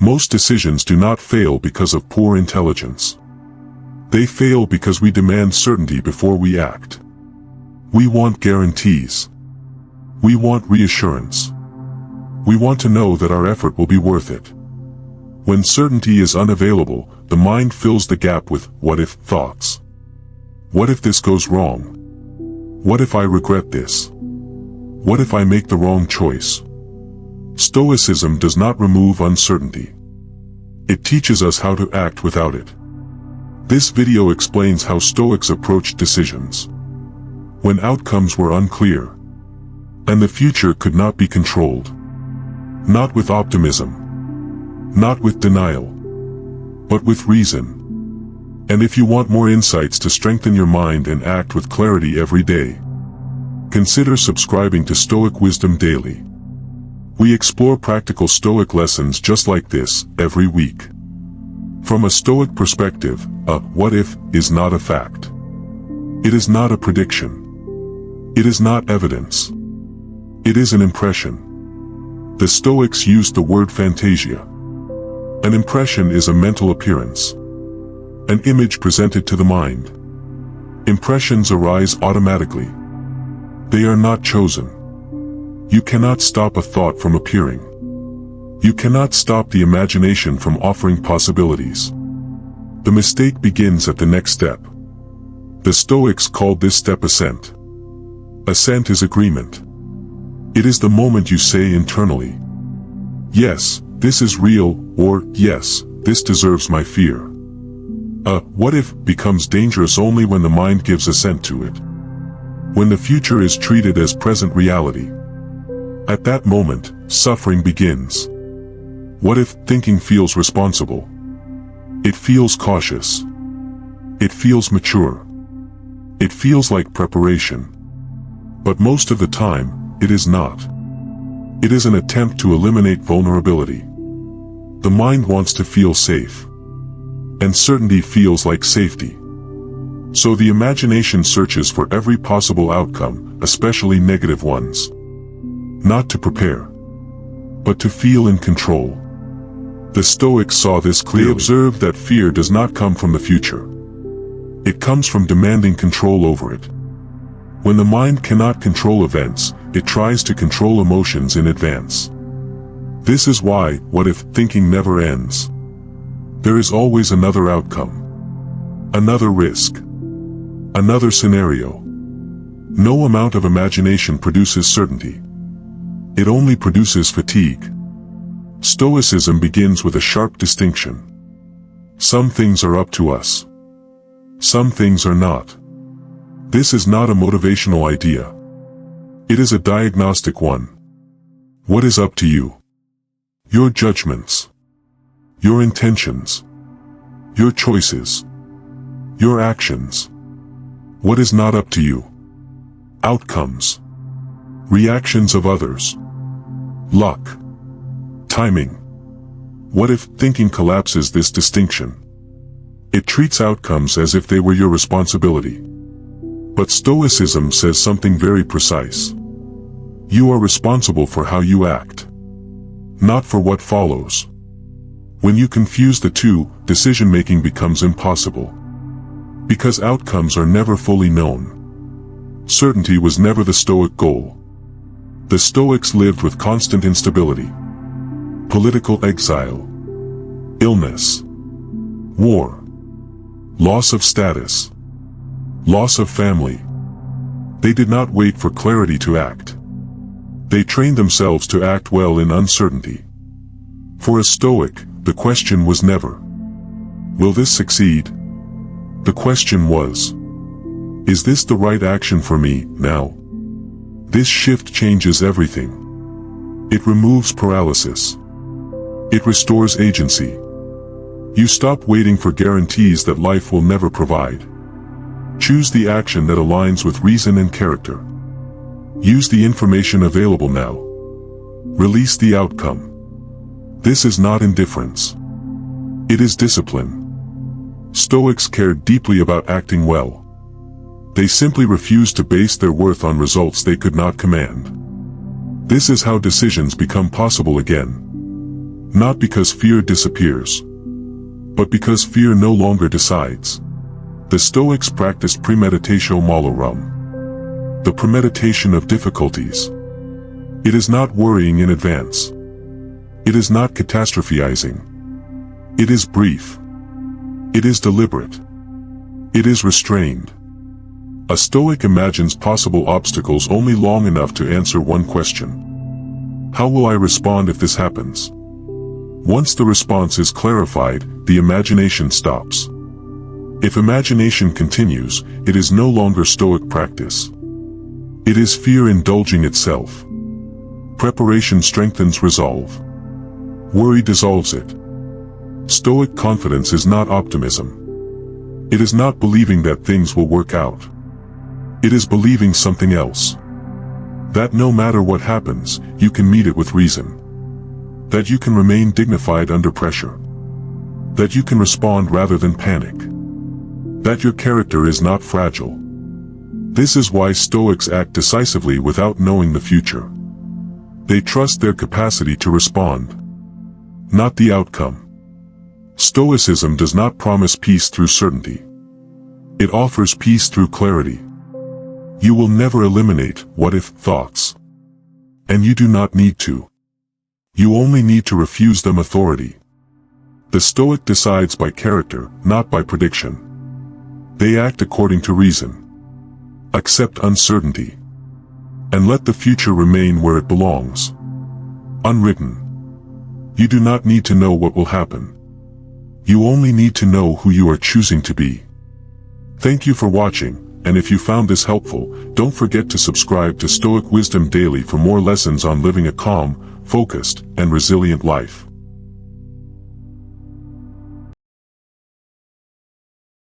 Most decisions do not fail because of poor intelligence. They fail because we demand certainty before we act. We want guarantees. We want reassurance. We want to know that our effort will be worth it. When certainty is unavailable, the mind fills the gap with what-if thoughts. What if this goes wrong? What if I regret this? What if I make the wrong choice? Stoicism does not remove uncertainty. It teaches us how to act without it. This video explains how Stoics approached decisions when outcomes were unclear, and the future could not be controlled. Not with optimism, not with denial, but with reason. And if you want more insights to strengthen your mind and act with clarity every day, consider subscribing to Stoic Wisdom Daily. We explore practical Stoic lessons just like this every week. From a Stoic perspective, a what-if is not a fact. It is not a prediction. It is not evidence. It is an impression. The Stoics used the word fantasia. An impression is a mental appearance, an image presented to the mind. Impressions arise automatically. They are not chosen. You cannot stop a thought from appearing. You cannot stop the imagination from offering possibilities. The mistake begins at the next step. The Stoics called this step assent. Assent is agreement. It is the moment you say internally, yes, this is real, or yes, this deserves my fear. A what-if becomes dangerous only when the mind gives assent to it. When the future is treated as present reality. At that moment, suffering begins. What if thinking feels responsible? It feels cautious. It feels mature. It feels like preparation. But most of the time, it is not. It is an attempt to eliminate vulnerability. The mind wants to feel safe. And certainty feels like safety. So the imagination searches for every possible outcome, especially negative ones. Not to prepare, but to feel in control. The Stoics saw this clearly. They observed that fear does not come from the future. It comes from demanding control over it. When the mind cannot control events, it tries to control emotions in advance. This is why what-if thinking never ends. There is always another outcome. Another risk. Another scenario. No amount of imagination produces certainty. It only produces fatigue. Stoicism begins with a sharp distinction. Some things are up to us. Some things are not. This is not a motivational idea. It is a diagnostic one. What is up to you? Your judgments. Your intentions. Your choices. Your actions. What is not up to you? Outcomes. Reactions of others. Luck. Timing. What if thinking collapses this distinction? It treats outcomes as if they were your responsibility. But Stoicism says something very precise. You are responsible for how you act, not for what follows. When you confuse the two, decision-making becomes impossible. Because outcomes are never fully known. Certainty was never the Stoic goal. The Stoics lived with constant instability. Political exile. Illness. War. Loss of status. Loss of family. They did not wait for clarity to act. They trained themselves to act well in uncertainty. For a Stoic, the question was never, will this succeed? The question was, is this the right action for me now? This shift changes everything. It removes paralysis. It restores agency. You stop waiting for guarantees that life will never provide. Choose the action that aligns with reason and character. Use the information available now. Release the outcome. This is not indifference. It is discipline. Stoics cared deeply about acting well. They simply refused to base their worth on results they could not command. This is how decisions become possible again. Not because fear disappears, but because fear no longer decides. The Stoics practiced premeditatio malorum, the premeditation of difficulties. It is not worrying in advance. It is not catastrophizing. It is brief. It is deliberate. It is restrained. A Stoic imagines possible obstacles only long enough to answer one question. How will I respond if this happens? Once the response is clarified, the imagination stops. If imagination continues, it is no longer Stoic practice. It is fear indulging itself. Preparation strengthens resolve. Worry dissolves it. Stoic confidence is not optimism. It is not believing that things will work out. It is believing something else. That no matter what happens, you can meet it with reason. That you can remain dignified under pressure. That you can respond rather than panic. That your character is not fragile. This is why Stoics act decisively without knowing the future. They trust their capacity to respond, not the outcome. Stoicism does not promise peace through certainty. It offers peace through clarity. You will never eliminate what-if thoughts. And you do not need to. You only need to refuse them authority. The Stoic decides by character, not by prediction. They act according to reason. Accept uncertainty. And let the future remain where it belongs. Unwritten. You do not need to know what will happen. You only need to know who you are choosing to be. Thank you for watching, and if you found this helpful, don't forget to subscribe to Stoic Wisdom Daily for more lessons on living a calm, focused, and resilient life.